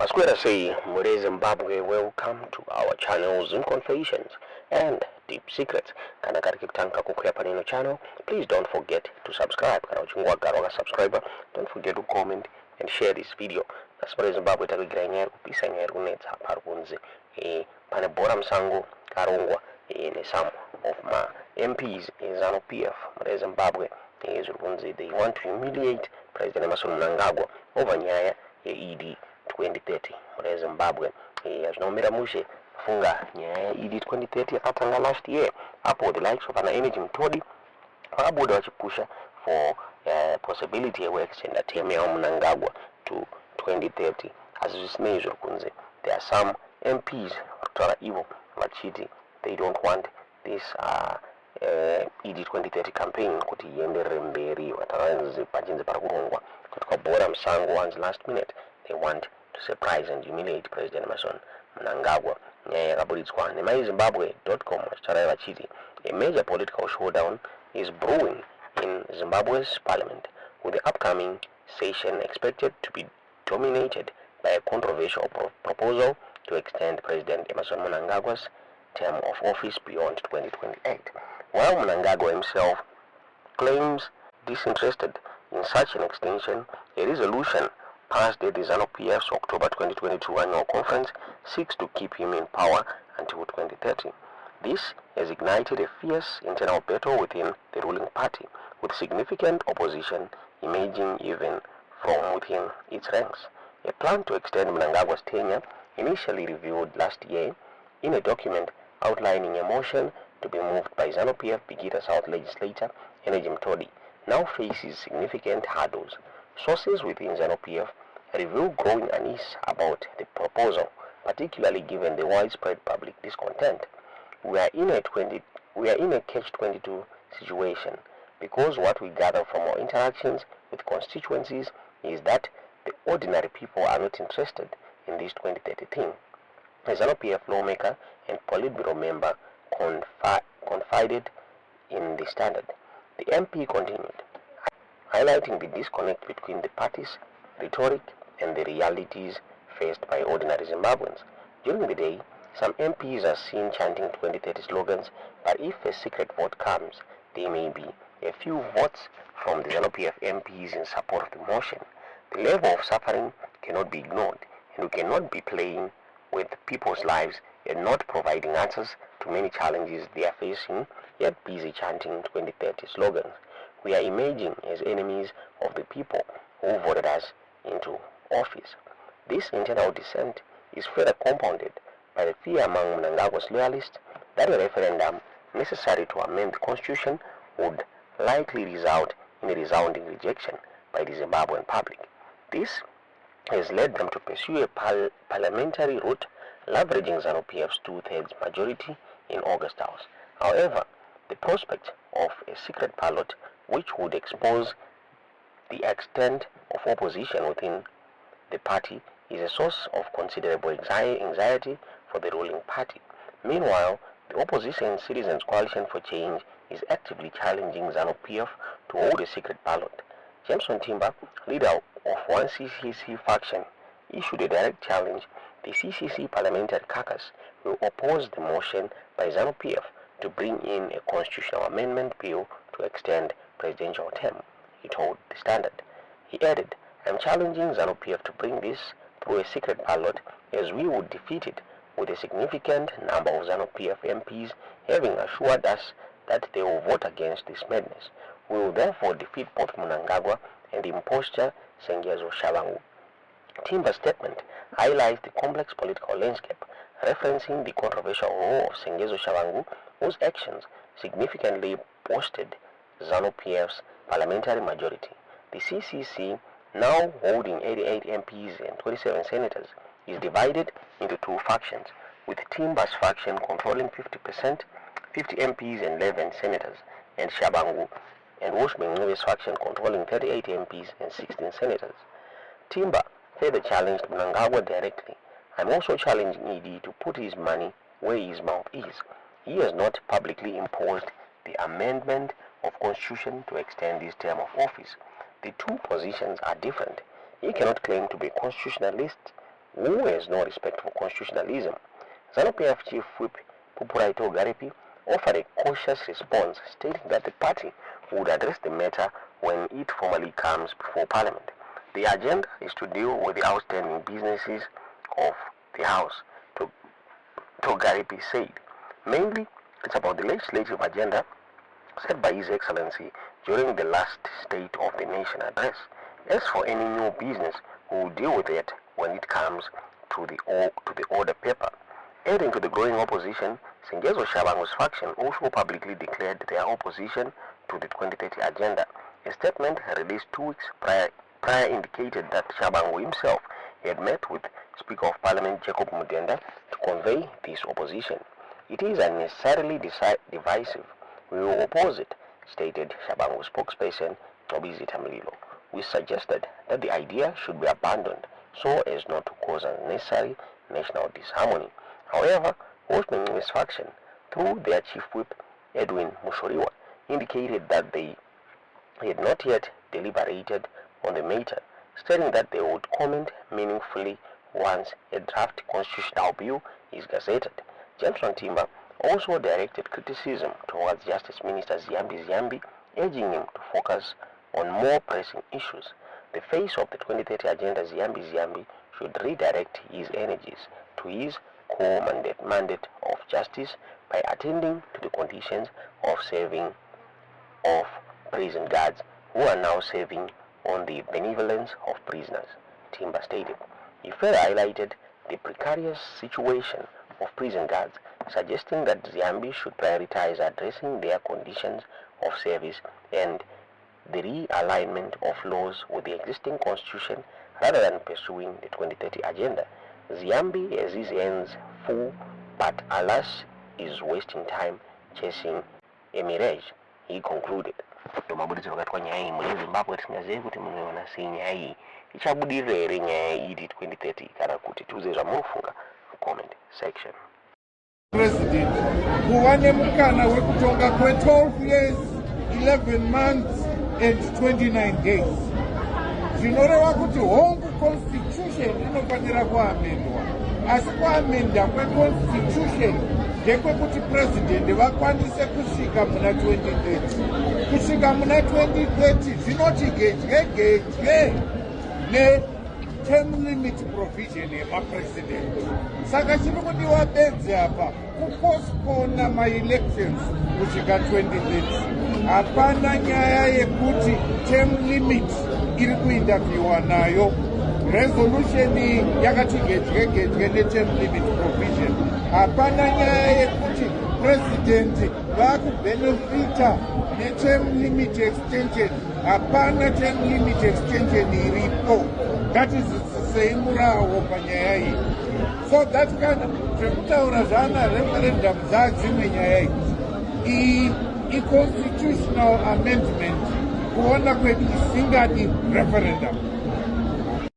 Masquera say, Mure Zimbabwe, welcome to our channel's Confessions and Deep Secrets. Kana katika kutanka kukuya nino channel, please don't forget to subscribe. Kana uchungwa garoga subscriber, don't forget to comment and share this video. Masquera Zimbabwe takigira nyeru, pisa nyeru netsa parunzi. Pane Bhora Musango Yarongerwa ne some of my MPs in ZANU-PF, Mure Zimbabwe, they want to humiliate President Mnangagwa over nyaya ED 2030 muri Zimbabwe. Yarongerwa Mushe funga nyaya ED 2030 yakatanga last year. Apo the likes of an energy mtodi wakabuda wachipusha for possibility ya extend term ya Mnangagwa to 2030. As zvisinei kunze, there are some MPs kutara ivo vachiti they don't want this ED 2030 campaign kuti ienderere mberi. Vataranzi pachinzi parakurongwa kuti Bhora Musango one's last minute they want to surprise and humiliate President Mnangagwa. Yakabuditswa nemaizimbabwe.com vachitaura vachiti a major political showdown is brewing in Zimbabwe's parliament, with the upcoming session expected to be dominated by a controversial proposal to extend President Mnangagwa's term of office beyond 2028. While Mnangagwa himself claims disinterested in such an extension, a resolution passed at the ZANU-PF's October 2022 annual conference seeks to keep him in power until 2030. This has ignited a fierce internal battle within the ruling party, with significant opposition emerging even from within its ranks. A plan to extend Mnangagwa's tenure, initially revealed last year in a document outlining a motion to be moved by ZANU-PF Bigita South legislator Energy Mtodi, now faces significant hurdles. Sources within ZANU-PF reveal growing unease about the proposal, particularly given the widespread public discontent. We are in a catch-22 situation, because what we gather from our interactions with constituencies is that the ordinary people are not interested in this 2030 thing. A ZANU-PF lawmaker and Politburo member confided in the Standard. The MP continued, highlighting the disconnect between the party's rhetoric and the realities faced by ordinary Zimbabweans. During the day, some MPs are seen chanting 2030 slogans, but if a secret vote comes, there may be a few votes from the ZANU-PF MPs in support of the motion. The level of suffering cannot be ignored, and we cannot be playing with people's lives and not providing answers to many challenges they are facing, yet busy chanting 2030 slogans. We are emerging as enemies of the people who voted us into office. This internal dissent is further compounded by the fear among Mnangagwa's loyalists that a referendum necessary to amend the constitution would likely result in a resounding rejection by the Zimbabwean public. This has led them to pursue a parliamentary route, leveraging ZANU-PF's 2/3 majority in August House. However, the prospect of a secret ballot, which would expose the extent of opposition within the party, is a source of considerable anxiety for the ruling party. Meanwhile, the opposition Citizens Coalition for Change is actively challenging ZANU-PF to hold a secret ballot. James Timber, leader of one CCC faction, issued a direct challenge. The CCC Parliamentary Caucus will oppose the motion by ZANU-PF to bring in a constitutional amendment bill to extend presidential term, he told the Standard. He added, I am challenging ZANU-PF to bring this through a secret ballot, as we would defeat it, with a significant number of ZANU-PF MPs having assured us that they will vote against this madness. We will therefore defeat both Mnangagwa and the impostor Sengezo Shabangu. Timber's statement highlights the complex political landscape, referencing the controversial role of Sengezo Shabangu, whose actions significantly boosted ZANU-PF's parliamentary majority. The CCC, now holding 88 MPs and 27 senators, is divided into two factions, with Timber's faction controlling 50%, 50 MPs and 11 senators, and Shabangu and Woshmengwe's faction controlling 38 MPs and 16 senators. Timber further challenged Mnangagwa directly. I'm also challenging ED to put his money where his mouth is. He has not publicly imposed the amendment of constitution to extend his term of office. The two positions are different. He cannot claim to be a constitutionalist who has no respect for constitutionalism. ZANU-PF Chief Whip Pupuraito Garipi offered a cautious response, stating that the party would address the matter when it formally comes before Parliament. The agenda is to deal with the outstanding businesses of the House, Garipi said. Mainly, it's about the legislative agenda set by His Excellency during the last State of the Nation address. As for any new business, we will deal with it when it comes to the order paper. Adding to the growing opposition, Sengezo Shabangu's faction also publicly declared their opposition to the 2030 agenda. A statement released 2 weeks prior indicated that Shabangu himself had met with Speaker of Parliament Jacob Mudenda to convey this opposition. It is unnecessarily divisive. We will oppose it, stated Shabangu spokesperson Tobizi Tamililo. We suggested that the idea should be abandoned so as not to cause unnecessary national disharmony. However, Osman's faction, through their chief whip Edwin Mushoriwa, indicated that they had not yet deliberated on the matter, stating that they would comment meaningfully once a draft constitutional bill is gazetted. James Timber also directed criticism towards Justice Minister Ziyambi, urging him to focus on more pressing issues. The face of the 2030 agenda, Ziyambi, should redirect his energies to his core mandate of justice by attending to the conditions of serving of prison guards who are now serving on the benevolence of prisoners, Timber stated. He further highlighted the precarious situation of prison guards, suggesting that Ziyambi should prioritize addressing their conditions of service and the realignment of laws with the existing constitution rather than pursuing the 2030 agenda. Ziyambi has his hands full, but alas, is wasting time chasing a mirage, he concluded. Mabudizo wakati kwa nyai mwezi Zimbabwe tingaze kuti mumeona si nyai ichabudirere nyai idi 2030 kana kuti tuzera mufunga comment section. President kuwane mukana wekutonga kwe 12 years 11 months and 29 days. Zvinoreva kuti hongu constitution inofanira kuamendwa, asi kuamenda kwe constitution ndekwekuti president vakwanise kusvika muna 2030. Kusvika muna 2030 zvinoti gedye ne-term limit provision yemapresident. Saka chiri kudiwa bedzi apa kupostpona ma-elections kusvika 2030. Hapana nyaya yekuti term limit iri kuinterviewa nayo. Resolution yakati gedye ne-term limit provision. Hapana nyaya yekuti president vakubenefita ne-term limit extension. Hapana term limit extension iripo. That is seimurawo panyaya iyi. So that kind of zvekutaura zvana referendum dzadzimwe nyaya iyi. I constitutional amendment kuona kwedu isingadi referendum.